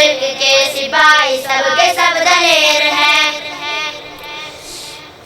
ملک کے سپاہی سب کے سب دلیر ہیں.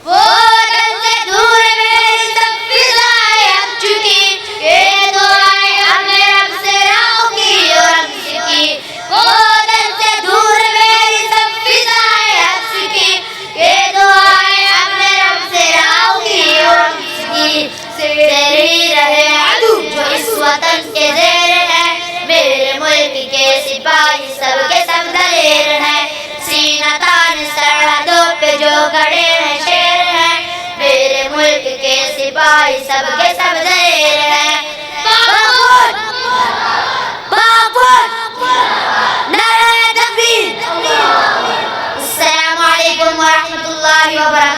وہ وطن سے دور میری سب فضائیں اب چکی، یہ دعائیں ہم نے رب سے راہوں کی اور رقص کی. وہ وطن سے دور میری سب فضائیں اب چکی، یہ دعائیں ہم نے رب سے راہوں کی اور رقص کی. تیرے ہی رہے عدو جو اس وطن کے زیر ہے، میرے ملک کے سپاہی سب کے سب دلیر ہیں. سینہ تان سرحدوں پہ جو کھڑے ہیں شیر ہیں، میرے ملک کے سپاہی سب کے سب